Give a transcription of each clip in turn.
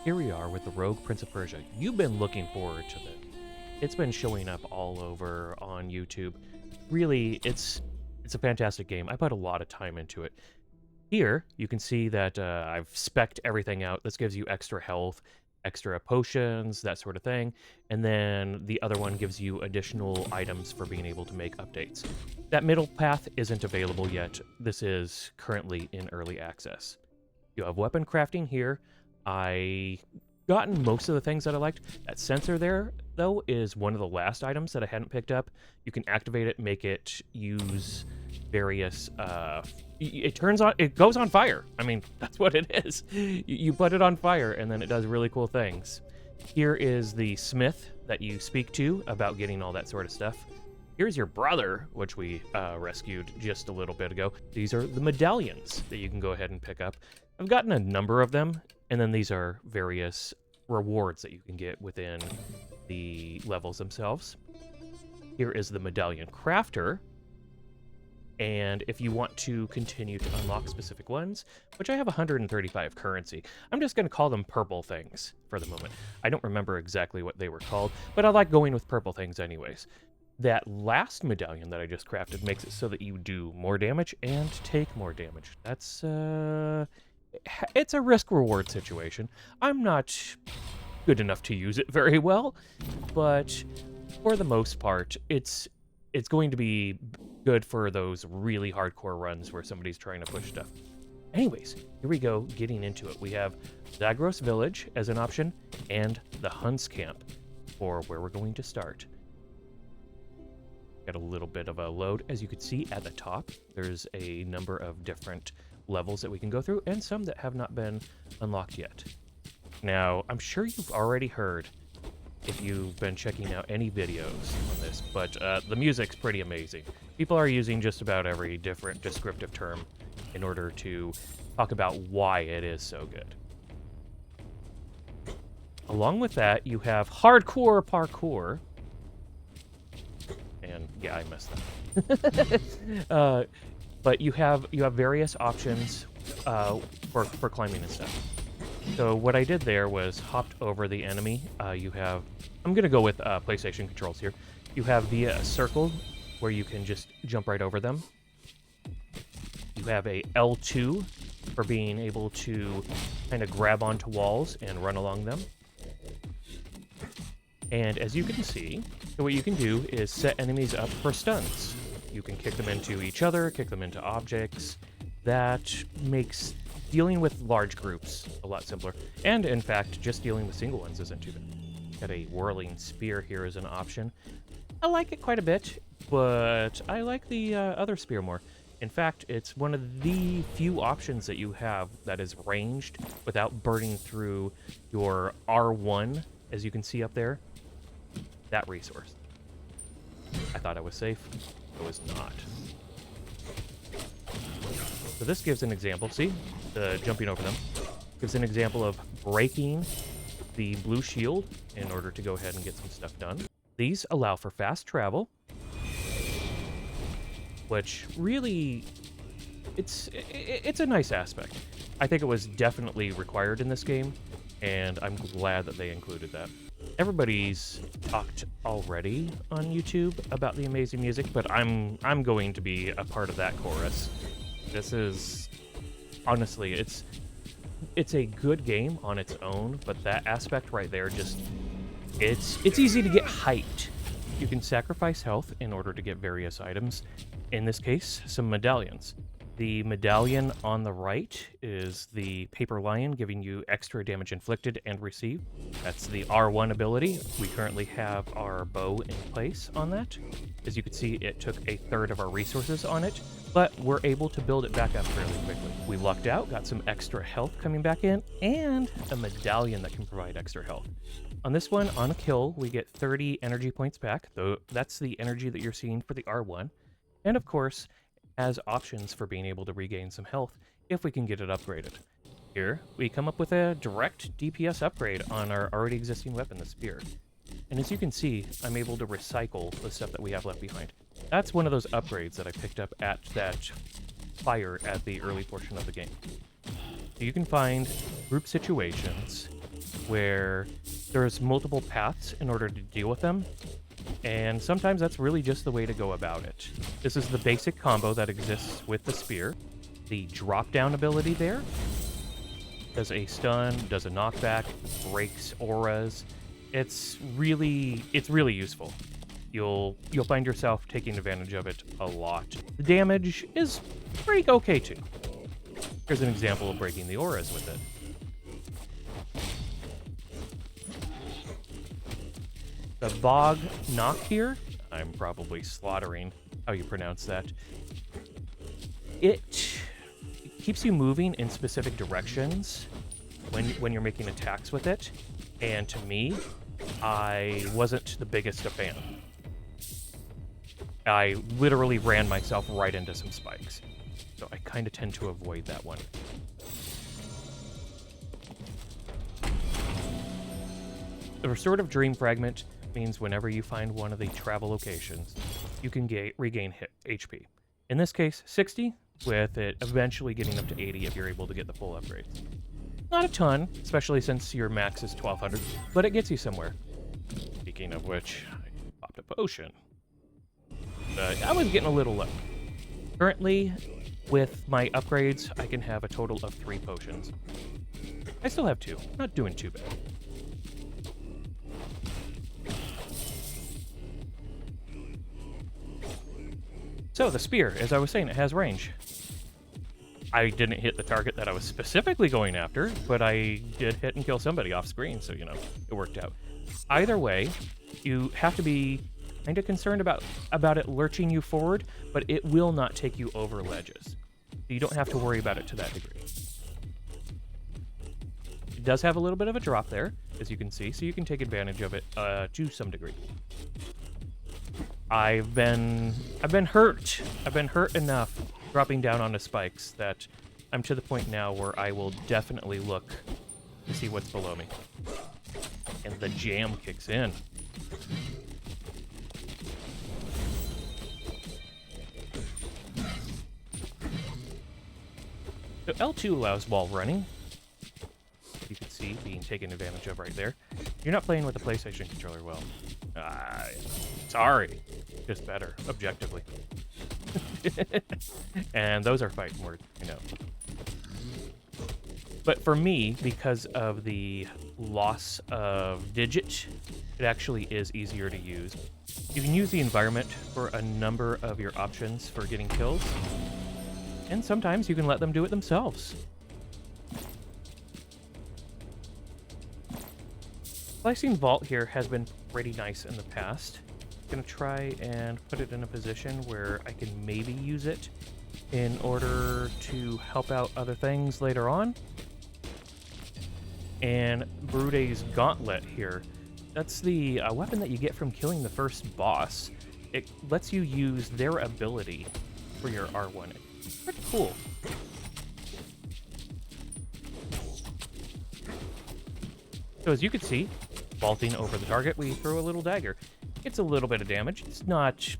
Here we are with the Rogue Prince of Persia. You've been looking forward to this. It's been showing up all over on YouTube. Really, it's a fantastic game. I put a lot of time into it. Here, you can see that I've spec'd everything out. This gives you extra health, extra potions, that sort of thing. And then the other one gives you additional items for being able to make updates. That middle path isn't available yet. This is currently in early access. You have weapon crafting here. I gotten most of the things that I liked. That sensor there, though, is one of the last items that I hadn't picked up. You can activate it, make it use various it goes on fire. I mean, that's what it is. You put it on fire and then it does really cool things. Here is the smith that you speak to about getting all that sort of stuff. Here's your brother, which we rescued just a little bit ago. These are the medallions that you can go ahead and pick up. I've gotten a number of them, and then these are various rewards that you can get within the levels themselves. Here is the medallion crafter, and if you want to continue to unlock specific ones, which I have 135 currency, I'm just going to call them purple things for the moment. I don't remember exactly what they were called, but I like going with purple things anyways. That last medallion that I just crafted makes it so that you do more damage and take more damage. That's, it's a risk-reward situation. I'm not good enough to use it very well, but for the most part, it's going to be good for those really hardcore runs where somebody's trying to push stuff. Anyways, here we go, getting into it. We have Zagros Village as an option, and the Hunt's Camp for where we're going to start. Got a little bit of a load. As you can see at the top, there's a number of different levels that we can go through, and some that have not been unlocked yet. Now, I'm sure you've already heard, if you've been checking out any videos on this, but the music's pretty amazing. People are using just about every different descriptive term in order to talk about why it is so good. Along with that, you have hardcore parkour. And yeah, I messed up. But you have various options for climbing and stuff. So what I did there was hopped over the enemy. I'm gonna go with PlayStation controls here. You have via a circle where you can just jump right over them. You have a L2 for being able to kind of grab onto walls and run along them. And as you can see, what you can do is set enemies up for stuns. You can kick them into each other, kick them into objects. That makes dealing with large groups a lot simpler. And in fact, just dealing with single ones isn't too bad. Got a whirling spear here as an option. I like it quite a bit, but I like the other spear more. In fact, it's one of the few options that you have that is ranged without burning through your R1, as you can see up there. That resource. I thought I was safe. I was not. So this gives an example. See? The jumping over them. Gives an example of breaking the blue shield in order to go ahead and get some stuff done. These allow for fast travel, which really, it's a nice aspect. I think it was definitely required in this game, and I'm glad that they included that. Everybody's talked already on YouTube about the amazing music, but I'm going to be a part of that chorus. This is, honestly, it's a good game on its own, but that aspect right there just, it's easy to get hyped. You can sacrifice health in order to get various items. In this case, some medallions. The medallion on the right is the Paper Lion, giving you extra damage inflicted and received. That's the R1 ability. We currently have our bow in place on that. As you can see, it took a third of our resources on it, but we're able to build it back up fairly quickly. We lucked out, got some extra health coming back in, and a medallion that can provide extra health. On this one, on a kill, we get 30 energy points back, though that's the energy that you're seeing for the R1. And of course, has options for being able to regain some health if we can get it upgraded. Here, we come up with a direct DPS upgrade on our already existing weapon, the spear. And as you can see, I'm able to recycle the stuff that we have left behind. That's one of those upgrades that I picked up at that fire at the early portion of the game. So you can find group situations where there's multiple paths in order to deal with them, and sometimes that's really just the way to go about it. This is the basic combo that exists with the spear. The drop-down ability there does a stun, does a knockback, breaks auras. It's really useful. You'll find yourself taking advantage of it a lot. The damage is pretty okay too. Here's an example of breaking the auras with it. The Bog Knock here, I'm probably slaughtering how you pronounce that. It keeps you moving in specific directions when you're making attacks with it, and to me, I wasn't the biggest a fan. I literally ran myself right into some spikes, so I kind of tend to avoid that one. The Restorative Dream Fragment means whenever you find one of the travel locations, you can regain HP. In this case, 60, with it eventually getting up to 80 if you're able to get the full upgrades. Not a ton, especially since your max is 1200, but it gets you somewhere. Speaking of which, I popped a potion. I was getting a little low. Currently, with my upgrades, I can have a total of 3 potions. I still have 2, not doing too bad. So, the spear, as I was saying, it has range. I didn't hit the target that I was specifically going after, but I did hit and kill somebody off screen, so, you know, it worked out. Either way, you have to be kind of concerned about it lurching you forward, but it will not take you over ledges. So you don't have to worry about it to that degree. It does have a little bit of a drop there, as you can see, so you can take advantage of it to some degree. I've been hurt. I've been hurt enough dropping down onto spikes that I'm to the point now where I will definitely look to see what's below me. And the jam kicks in. So L2 allows wall running. You can see being taken advantage of right there. You're not playing with the PlayStation controller well. Sorry. Just better, objectively. And those are fighting words, I know. But for me, because of the loss of digit, it actually is easier to use. You can use the environment for a number of your options for getting kills, and sometimes you can let them do it themselves. Slicing Vault here has been pretty nice in the past. I'm going to try and put it in a position where I can maybe use it in order to help out other things later on. And Brude's Gauntlet here. That's the weapon that you get from killing the first boss. It lets you use their ability for your R1. It's pretty cool. So as you can see, vaulting over the target, we throw a little dagger. It's a little bit of damage. It's not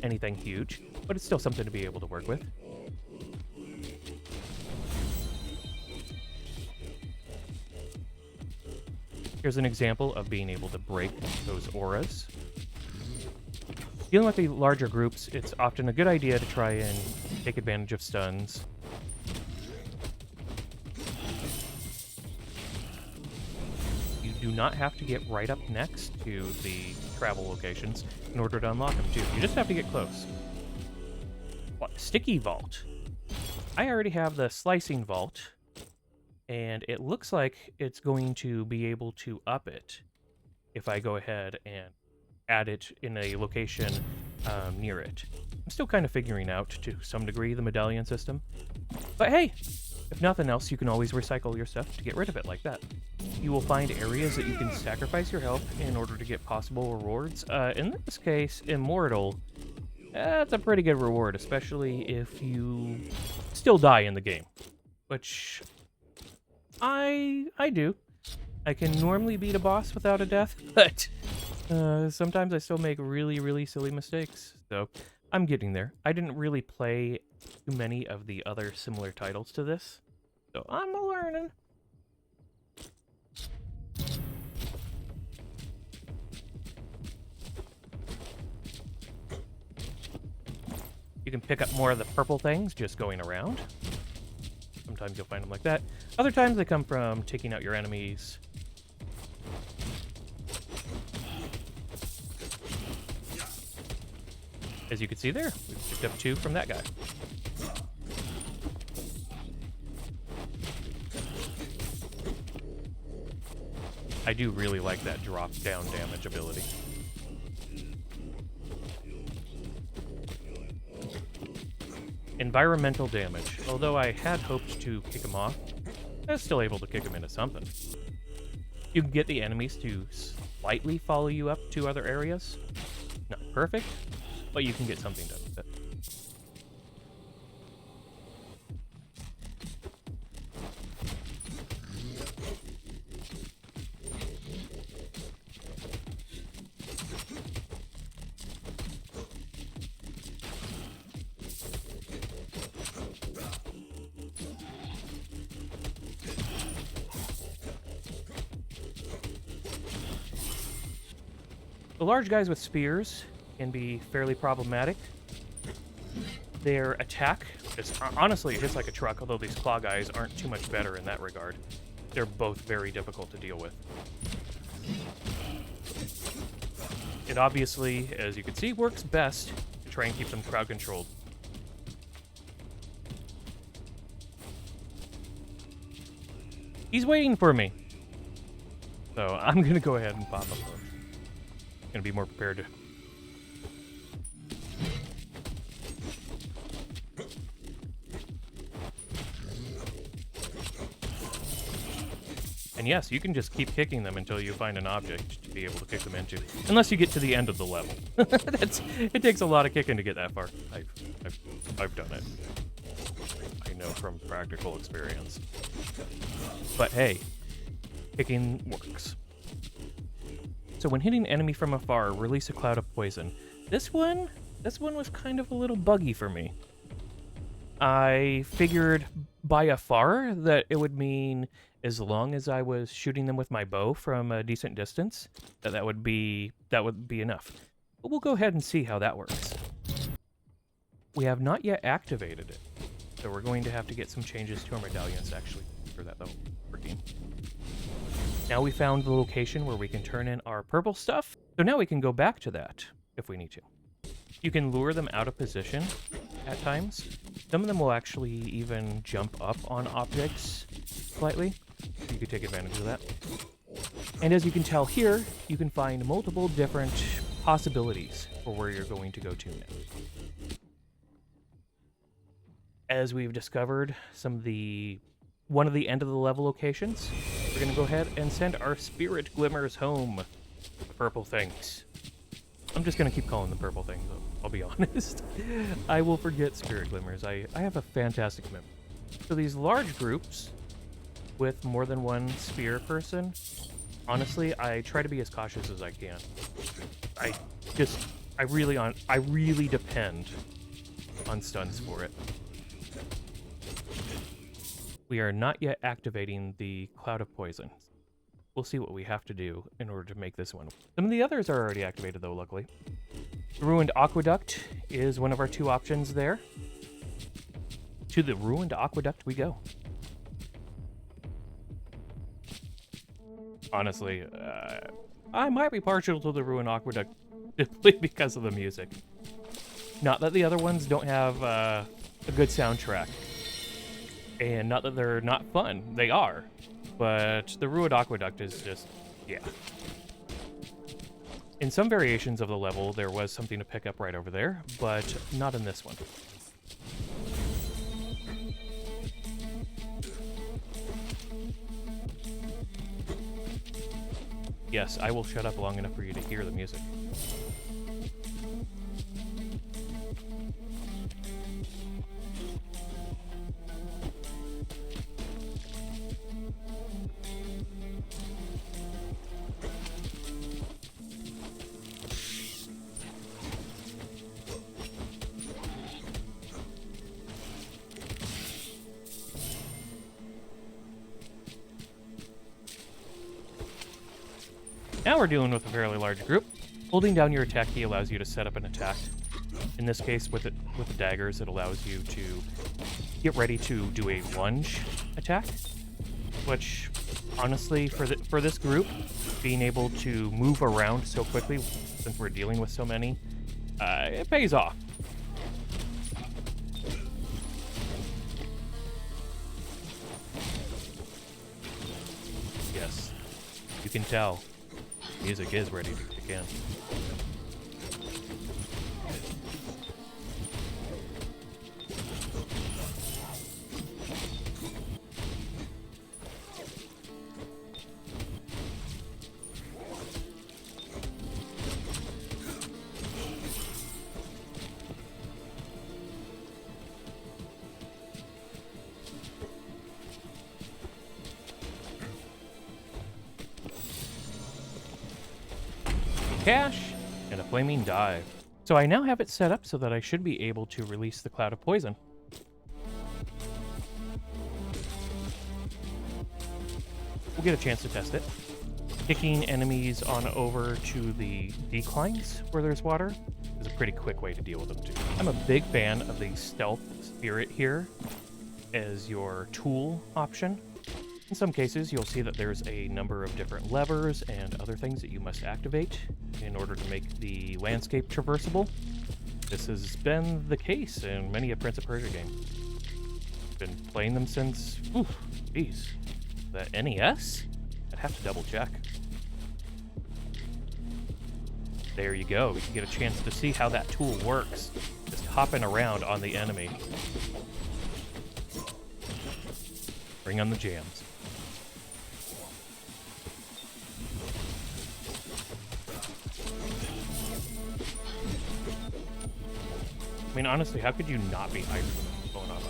anything huge, but it's still something to be able to work with. Here's an example of being able to break those auras. Dealing with the larger groups, it's often a good idea to try and take advantage of stuns. You do not have to get right up next to the travel locations in order to unlock them too. You just have to get close. Sticky Vault. I already have the Slicing Vault, and it looks like it's going to be able to up it if I go ahead and add it in a location near it. I'm still kind of figuring out, to some degree, the medallion system. But hey, if nothing else, you can always recycle your stuff to get rid of it like that. You will find areas that you can sacrifice your health in order to get possible rewards. In this case, Immortal. That's a pretty good reward, especially if you still die in the game. Which I do. I can normally beat a boss without a death, but sometimes I still make really, really silly mistakes. So I'm getting there. I didn't really play too many of the other similar titles to this, so I'm learning. You can pick up more of the purple things just going around. Sometimes you'll find them like that. Other times they come from taking out your enemies. As you can see there, we picked up 2 from that guy. I do really like that drop down damage ability. Environmental damage. Although I had hoped to kick him off, I was still able to kick him into something. You can get the enemies to slightly follow you up to other areas. Not perfect, but you can get something done with it. The large guys with spears can be fairly problematic. Their attack is honestly it hits like a truck, although these claw guys aren't too much better in that regard. They're both very difficult to deal with. It obviously, as you can see, works best to try and keep them crowd controlled. He's waiting for me. So I'm gonna go ahead and pop up. Gonna be more prepared to. And yes, you can just keep kicking them until you find an object to be able to kick them into. Unless you get to the end of the level. It takes a lot of kicking to get that far. I've done it. I know from practical experience. But hey, kicking works. So when hitting enemy from afar, release a cloud of poison. This one was kind of a little buggy for me. I figured by afar that it would mean as long as I was shooting them with my bow from a decent distance, that would be enough. But we'll go ahead and see how that works. We have not yet activated it, so we're going to have to get some changes to our medallions actually for that though. Working. Now we found the location where we can turn in our purple stuff. So now we can go back to that if we need to. You can lure them out of position at times. Some of them will actually even jump up on objects slightly. You can take advantage of that. And as you can tell here, you can find multiple different possibilities for where you're going to go to next. As we've discovered one of the end of the level locations, we're going to go ahead and send our spirit glimmers home. The purple things. I'm just going to keep calling them purple things, though, I'll be honest. I will forget spirit glimmers. I have a fantastic memory. So these large groups with more than one spear person, honestly, I try to be as cautious as I can. I really depend on stuns for it. We are not yet activating the cloud of poison. We'll see what we have to do in order to make this one. Some of the others are already activated though, luckily. The Ruined Aqueduct is one of our 2 options there. To the Ruined Aqueduct we go. Honestly, I might be partial to the Ruined Aqueduct simply because of the music. Not that the other ones don't have a good soundtrack. And not that they're not fun. They are. But the Ruined Aqueduct is just, yeah. In some variations of the level, there was something to pick up right over there, but not in this one. Yes, I will shut up long enough for you to hear the music. Now we're dealing with a fairly large group. Holding down your attack key allows you to set up an attack. In this case, with the daggers, it allows you to get ready to do a lunge attack, which honestly, for this group, being able to move around so quickly, since we're dealing with so many, it pays off. Yes, you can tell. Music is ready to kick in. Cash and a flaming dive. So I now have it set up so that I should be able to release the cloud of poison. We'll get a chance to test it. Kicking enemies on over to the declines where there's water is a pretty quick way to deal with them too. I'm a big fan of the stealth spirit here as your tool option. In some cases, you'll see that there's a number of different levers and other things that you must activate in order to make the landscape traversable. This has been the case in many a Prince of Persia game. Been playing them since, geez, the NES? I'd have to double check. There you go. You can get a chance to see how that tool works. Just hopping around on the enemy. Bring on the jams. I mean, honestly, how could you not be hyped with what's going on?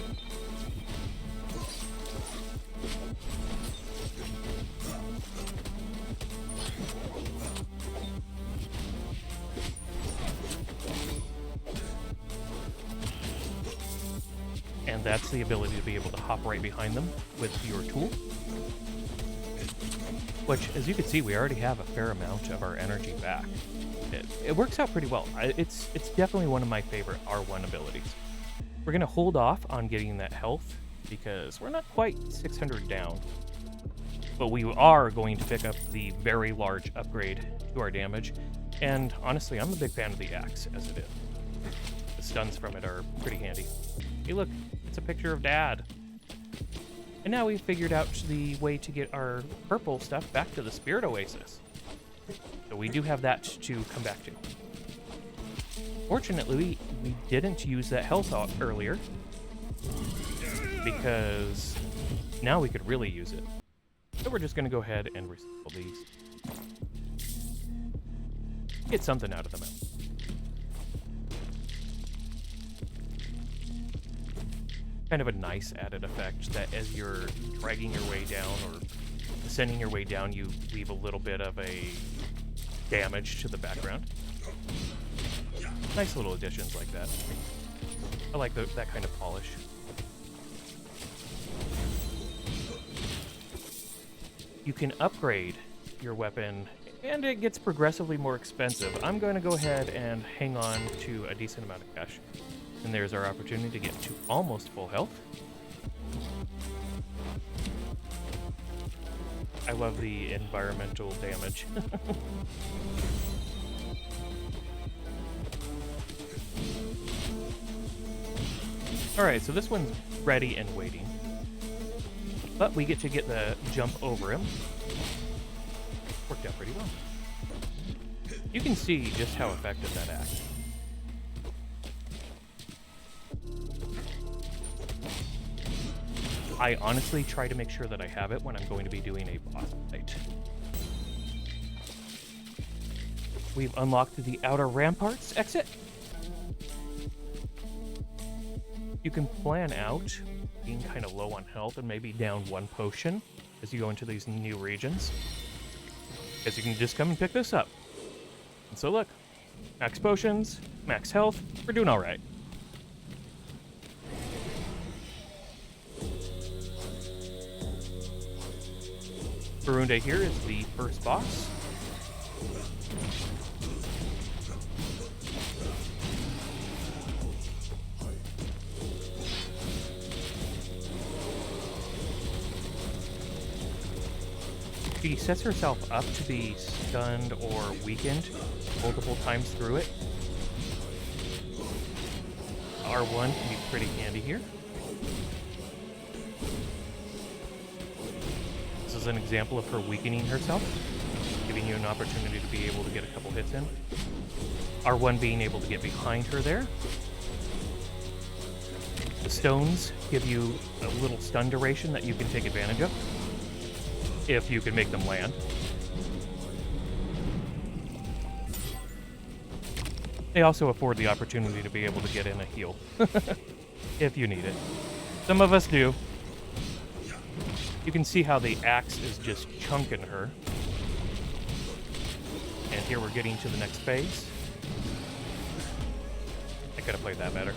And that's the ability to be able to hop right behind them with your tool. Which, as you can see, we already have a fair amount of our energy back. It works out pretty well. It's definitely one of my favorite R1 abilities. We're going to hold off on getting that health because we're not quite 600 down. But we are going to pick up the very large upgrade to our damage. And honestly, I'm a big fan of the axe as it is. The stuns from it are pretty handy. Hey look, it's a picture of Dad. And now we've figured out the way to get our purple stuff back to the Spirit Oasis. So we do have that to come back to. Fortunately, we didn't use that health earlier because now we could really use it. So we're just going to go ahead and recycle these. Get something out of them. Kind of a nice added effect that as you're dragging your way down or ascending your way down, you leave a little bit of a damage to the background. Nice little additions like that. I like that kind of polish. You can upgrade your weapon, and it gets progressively more expensive. I'm going to go ahead and hang on to a decent amount of cash. And there's our opportunity to get to almost full health. I love the environmental damage. Alright, so this one's ready and waiting. But we get to get the jump over him. Worked out pretty well. You can see just how effective that acts. I honestly try to make sure that I have it when I'm going to be doing a boss fight. We've unlocked the outer ramparts exit. You can plan out being kind of low on health and maybe down one potion as you go into these new regions. Because you can just come and pick this up. And so look, max potions, max health, we're doing all right. Burunde here is the first boss. She sets herself up to be stunned or weakened multiple times through it. R1 can be pretty handy here. This is an example of her weakening herself, giving you an opportunity to be able to get a couple hits in. R1 being able to get behind her there. The stones give you a little stun duration that you can take advantage of, if you can make them land. They also afford the opportunity to be able to get in a heal, if you need it. Some of us do. You can see how the axe is just chunking her. And here we're getting to the next phase. I could have played that better.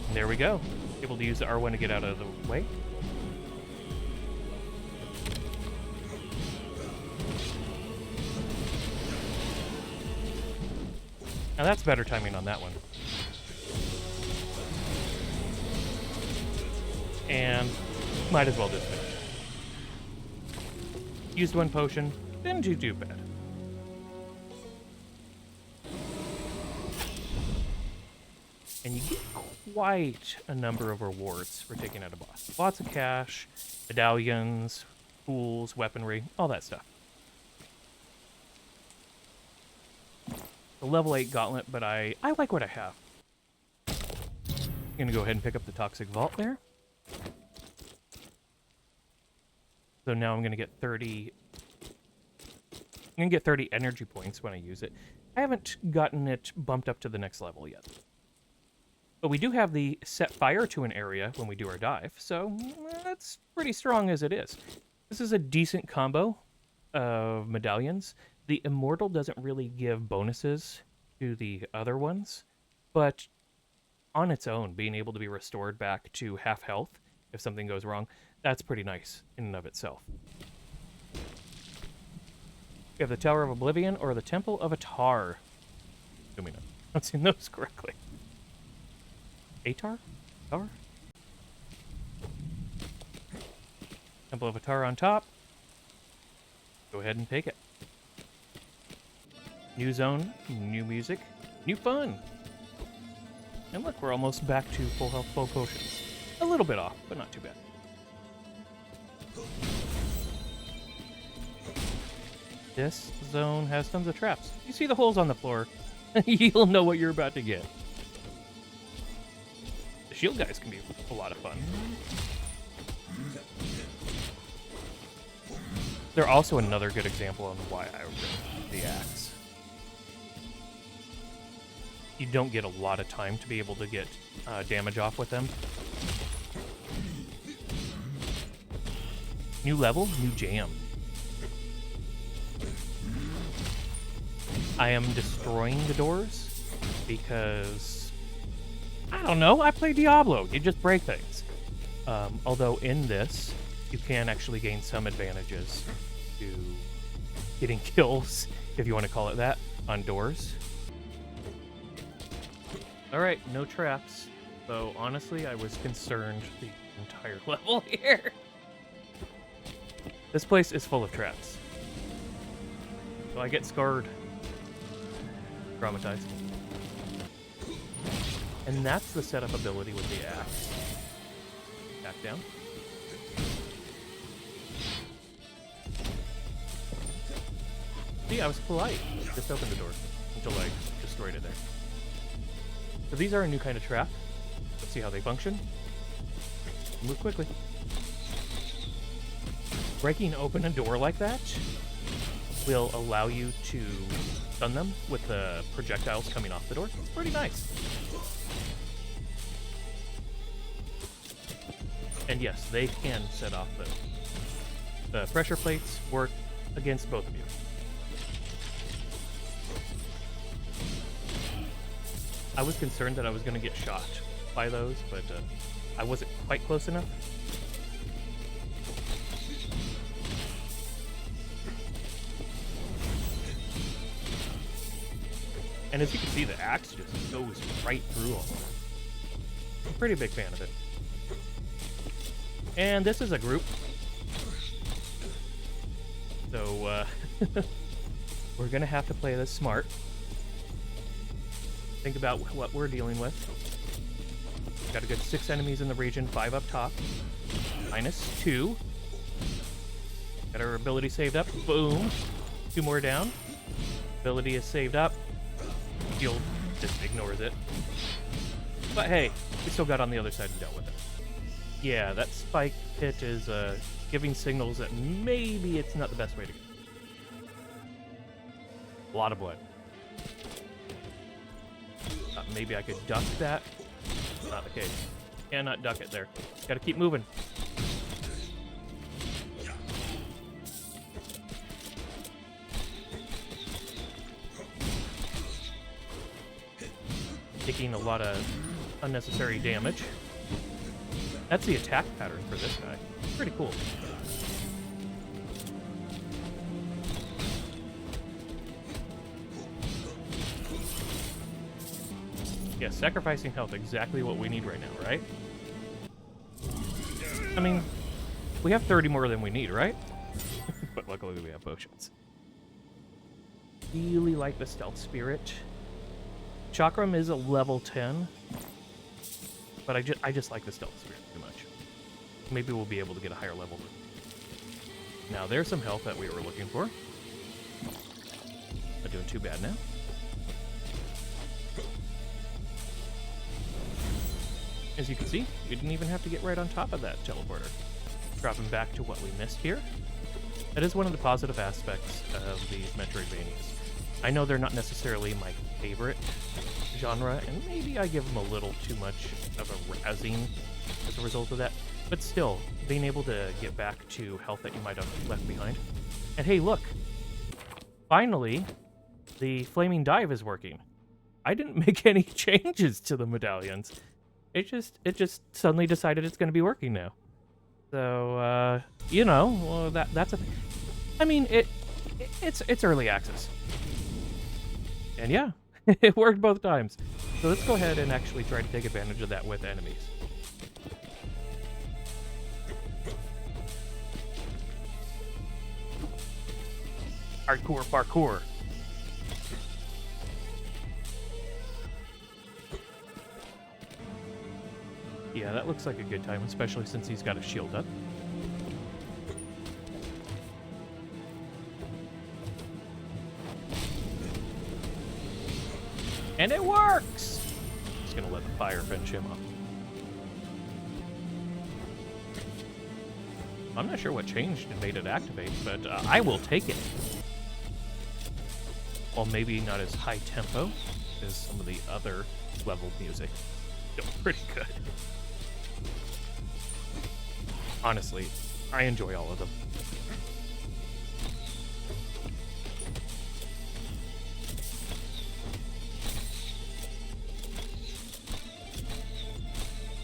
And there we go. Able to use the R1 to get out of the way. Now that's better timing on that one. And might as well just finish. Used one potion, didn't do too bad. And you get quite a number of rewards for taking out a boss. Lots of cash, medallions, tools, weaponry, all that stuff. The level 8 gauntlet, but I like what I have. I'm gonna go ahead and pick up the toxic vault there. So now I'm gonna get 30. I'm gonna get 30 energy points when I use it. I haven't gotten it bumped up to the next level yet. But we do have the set fire to an area when we do our dive, so that's pretty strong as it is. This is a decent combo of medallions. The Immortal doesn't really give bonuses to the other ones, but on its own, being able to be restored back to half health if something goes wrong, that's pretty nice in and of itself. We have the Tower of Oblivion or the Temple of Atar. Assuming I'm saying those correctly. Atar? Tower? Temple of Atar on top. Go ahead and take it. New zone, new music, new fun. And look, we're almost back to full health, full potions. A little bit off, but not too bad. This zone has tons of traps. You see the holes on the floor, you'll know what you're about to get. The shield guys can be a lot of fun. They're also another good example on why I rip the axe. You don't get a lot of time to be able to get damage off with them. New level, new jam. I am destroying the doors because, I don't know, I play Diablo. You just break things. Although in this, you can actually gain some advantages to getting kills, if you want to call it that, on doors. Alright, no traps. So honestly, I was concerned the entire level here. This place is full of traps. So I get scarred. Traumatized. And that's the setup ability with the axe. Back down. See, I was polite. Just opened the door until I destroyed it there. So these are a new kind of trap. Let's see how they function. Move quickly. Breaking open a door like that will allow you to stun them with the projectiles coming off the door. It's pretty nice. And yes, they can set off the pressure plates work against both of you. I was concerned that I was going to get shot by those, but I wasn't quite close enough. And as you can see, the axe just goes right through them. I'm a pretty big fan of it. And this is a group. So, we're gonna have to play this smart. Think about what we're dealing with. Got a good 6 enemies in the region, 5 up top. -2. Got our ability saved up. Boom. 2 more down. Ability is saved up. Shield just ignores it. But hey, we still got on the other side and dealt with it. Yeah, that spike pit is giving signals that maybe it's not the best way to go. A lot of blood. Maybe I could duck that. Not the case. Cannot duck it there. Gotta keep moving. Taking a lot of unnecessary damage. That's the attack pattern for this guy. Pretty cool. Yeah, sacrificing health, exactly what we need right now, right? I mean, we have 30 more than we need, right? But luckily we have potions. Really like the stealth spirit. Chakram is a level 10, but I just like the stealth spirit too much. Maybe we'll be able to get a higher level. Now there's some health that we were looking for. Not doing too bad now. As you can see, we didn't even have to get right on top of that teleporter. Dropping back to what we missed here. That is one of the positive aspects of these Metroidvanias. I know they're not necessarily my favorite genre, and maybe I give them a little too much of a razzing as a result of that, but still, being able to get back to health that you might have left behind. And hey, look! Finally, the Flaming Dive is working. I didn't make any changes to the medallions. It just suddenly decided it's going to be working now. So, you know, well, that's a thing. I mean, it's early access. And yeah, it worked both times. So let's go ahead and actually try to take advantage of that with enemies. Hardcore parkour. Yeah, that looks like a good time, especially since he's got a shield up. And it works! Just gonna let the fire finish him off. I'm not sure what changed and made it activate, but I will take it. Well, maybe not as high tempo as some of the other level music. Still pretty good. Honestly, I enjoy all of them.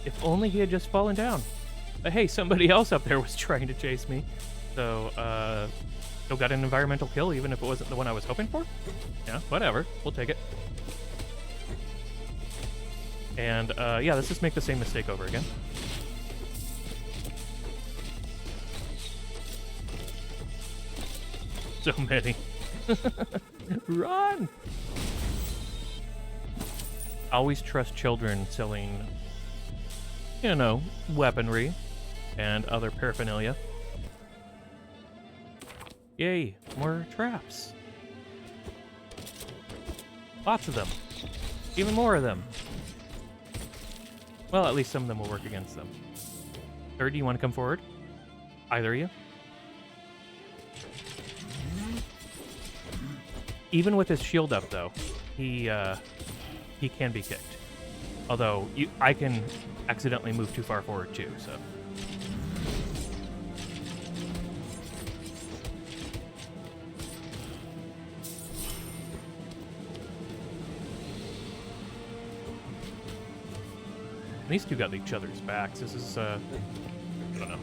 If only he had just fallen down. But hey, somebody else up there was trying to chase me. So, still got an environmental kill, even if it wasn't the one I was hoping for. Yeah, whatever. We'll take it. And, yeah, let's just make the same mistake over again. So many. Run! Always trust children selling, you know, weaponry and other paraphernalia. Yay, more traps. Lots of them. Even more of them. Well, at least some of them will work against them. Third, do you want to come forward? Either of you? Even with his shield up, though, he can be kicked. Although, I can accidentally move too far forward, too, so... These two got each other's backs. This is, I don't know.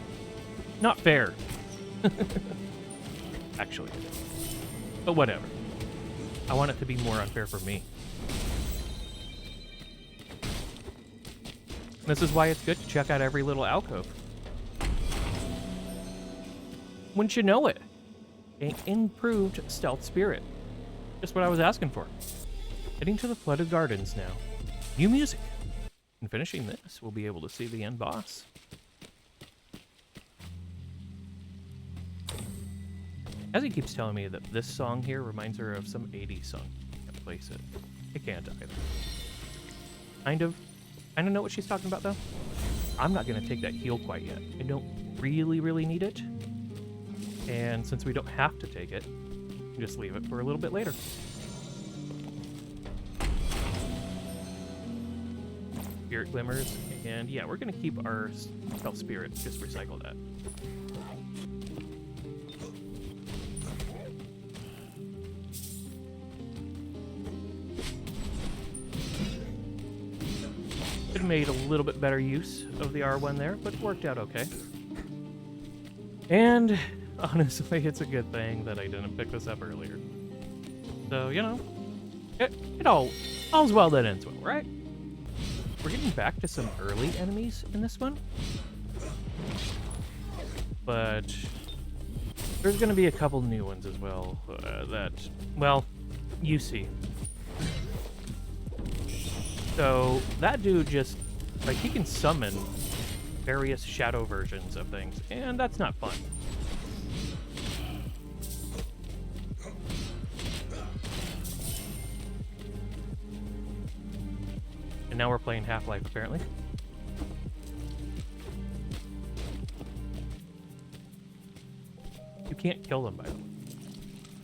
Not fair. Actually. But whatever. I want it to be more unfair for me. This is why it's good to check out every little alcove. Wouldn't you know it? An improved stealth spirit. Just what I was asking for. Heading to the Flooded Gardens now. New music. And finishing this, we'll be able to see the end boss. Hazzie keeps telling me that this song here reminds her of some 80s song. Can't place it. I can't either. Kind of know what she's talking about though. I'm not gonna take that heal quite yet. I don't really need it. And since we don't have to take it, just leave it for a little bit later. Spirit glimmers, and yeah, we're gonna keep our stealth spirit. Just recycle that. Could have made a little bit better use of the R1 there, but it worked out okay. And honestly, it's a good thing that I didn't pick this up earlier. So, you know, all's well that ends well, right? We're getting back to some early enemies in this one. But there's going to be a couple new ones as well that, well, you see. So that dude just, like, he can summon various shadow versions of things, and that's not fun. And now we're playing Half-Life, apparently. You can't kill them, by the way.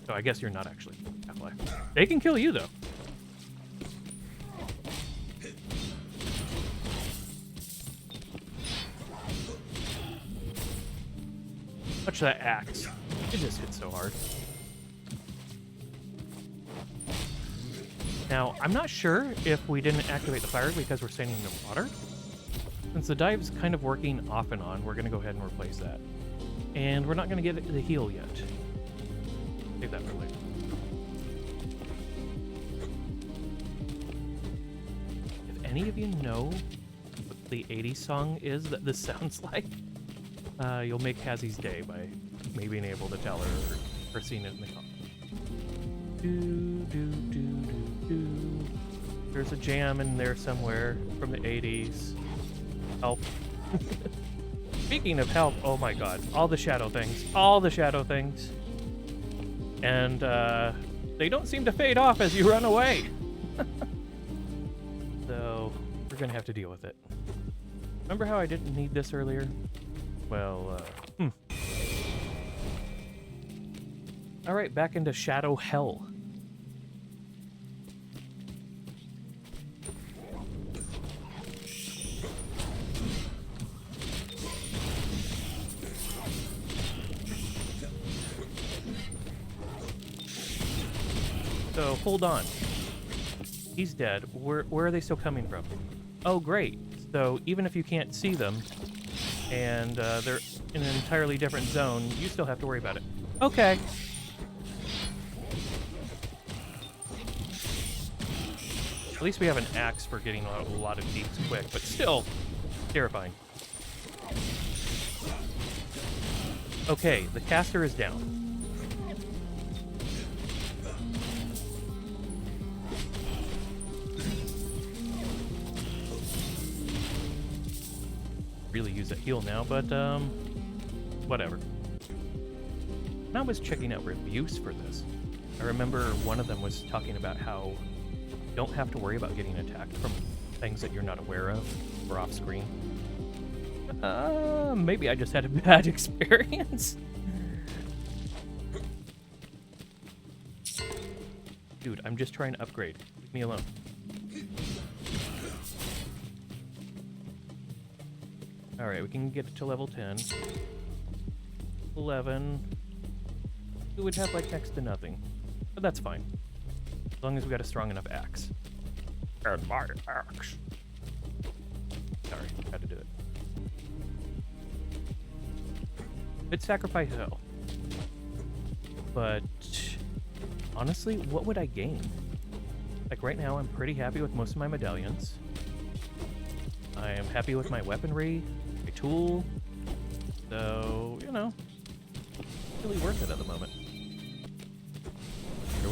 So I guess you're not actually Half-Life. They can kill you, though. Watch that axe. It just hits so hard. Now, I'm not sure if we didn't activate the fire because we're standing in the water. Since the dive's kind of working off and on, we're going to go ahead and replace that. And we're not going to get the heal yet. Save that for later. If any of you know what the 80s song is that this sounds like, you'll make Hazzie's day by maybe being able to tell her or seeing it in the comments. There's a jam in there somewhere from the 80s. Help. Speaking of help, oh my god. All the shadow things. All the shadow things. And they don't seem to fade off as you run away. So we're going to have to deal with it. Remember how I didn't need this earlier? Well, Alright, back into Shadow Hell. So, hold on. He's dead. Where are they still coming from? Oh, great. So, even if you can't see them, and they're in an entirely different zone, you still have to worry about it. Okay. At least we have an axe for getting a lot of deeps quick, but still terrifying. Okay, the caster is down. Really use that heal now, but whatever. When I was checking out reviews for this, I remember one of them was talking about how you don't have to worry about getting attacked from things that you're not aware of or off screen. Maybe I just had a bad experience. Dude, I'm just trying to upgrade. Leave me alone. Alright, we can get it to level 10. 11. We would have, like, next to nothing. But that's fine. As long as we got a strong enough axe. And my axe. Sorry, had to do it. It's sacrifice hell. But honestly, what would I gain? Like right now, I'm pretty happy with most of my medallions. I am happy with my weaponry, my tool. So, you know,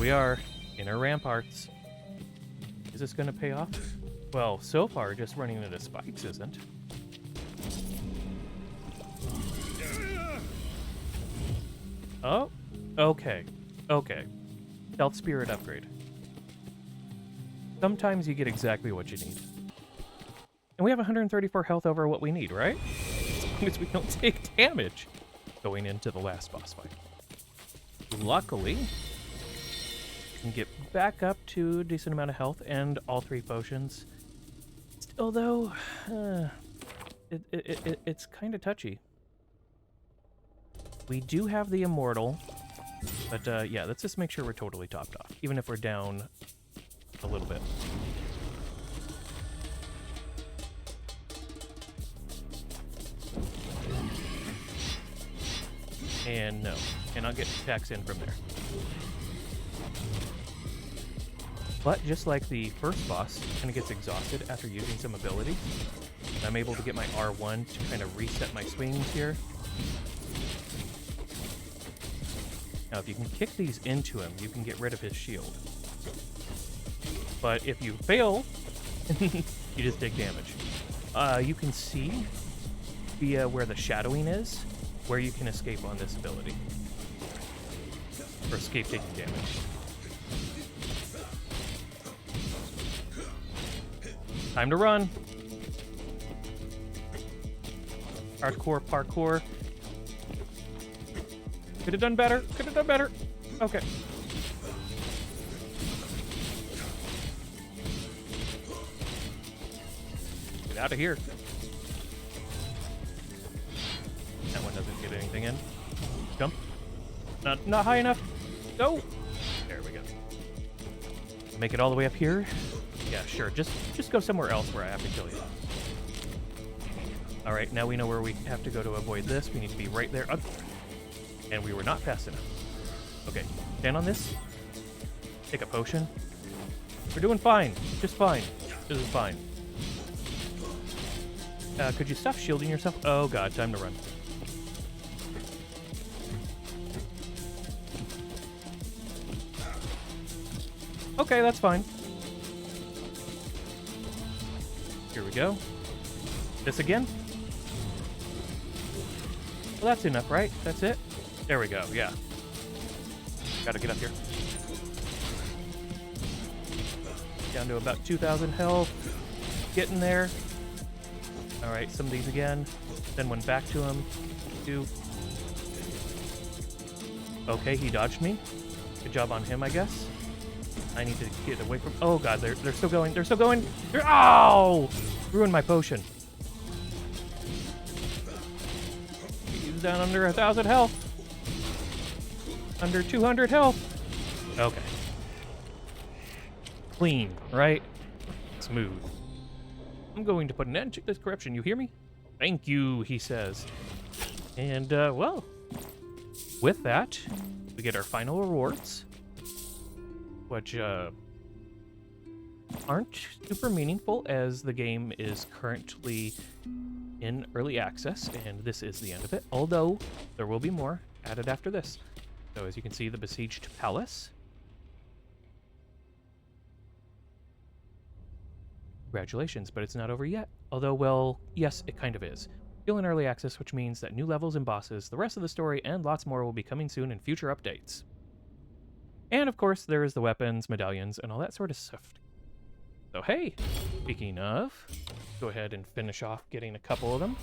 we are, inner ramparts. Is this gonna pay off? Well, so far, just running into spikes isn't. Oh, okay, okay. Stealth Spirit upgrade. Sometimes you get exactly what you need. And we have 134 health over what we need, right? As long as we don't take damage going into the last boss fight. Luckily, we can get back up to a decent amount of health and all 3 potions. Still, though, it's kind of touchy. We do have the Immortal, but yeah, let's just make sure we're totally topped off, even if we're down a little bit. And no, cannot get attacks in from there. But just like the first boss, kind of gets exhausted after using some abilities. I'm able to get my R1 to kind of reset my swings here. Now, if you can kick these into him, you can get rid of his shield. But if you fail, you just take damage. You can see via where the shadowing is, where you can escape on this ability. Or escape taking damage. Time to run. Hardcore parkour. Could have done better. Could have done better. Okay. Get out of here. That one doesn't get anything in. Jump. Not high enough. Go. There we go. Make it all the way up here. Yeah, sure. Just go somewhere else where I have to kill you. All right, now we know where we have to go to avoid this. We need to be right there. And we were not fast enough. Okay, stand on this. Take a potion. We're doing fine. Just fine. This is fine. Could you stop shielding yourself? Oh god, time to run. Okay, that's fine. Here we go. This again? Well, that's enough, right? That's it? There we go, yeah. Gotta get up here. Down to about 2,000 health. Getting there. Alright, some of these again. Send one back to him. 2. Okay, he dodged me. Good job on him, I guess. I need to get away from... Oh god, they're still going. They're still going. Ow! Ruined my potion. He's down under 1,000 health. Under 200 health. Okay. Clean, right? Smooth. I'm going to put an end to this corruption. You hear me? Thank you, he says. And, well, with that, we get our final rewards, which, aren't super meaningful as the game is currently in early access, and this is the end of it, although there will be more added after this. So as you can see, the Besieged Palace. Congratulations, but it's not over yet. Although, well, yes, it kind of is. Still in early access, which means that new levels and bosses, the rest of the story, and lots more will be coming soon in future updates. And of course, there is the weapons, medallions, and all that sort of stuff. So hey, speaking of, go ahead and finish off getting a couple of them.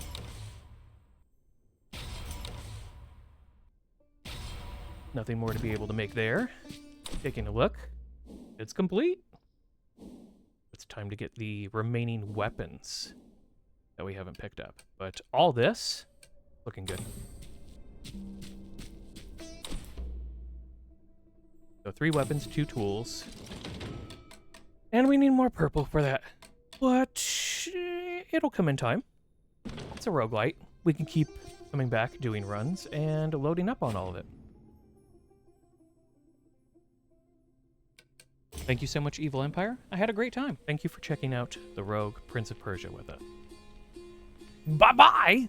Nothing more to be able to make there. Taking a look, it's complete. It's time to get the remaining weapons that we haven't picked up. But all this, looking good. So 3 weapons, 2 tools. And we need more purple for that. But it'll come in time. It's a roguelite. We can keep coming back, doing runs, and loading up on all of it. Thank you so much, Evil Empire. I had a great time. Thank you for checking out the Rogue Prince of Persia with us. Bye-bye!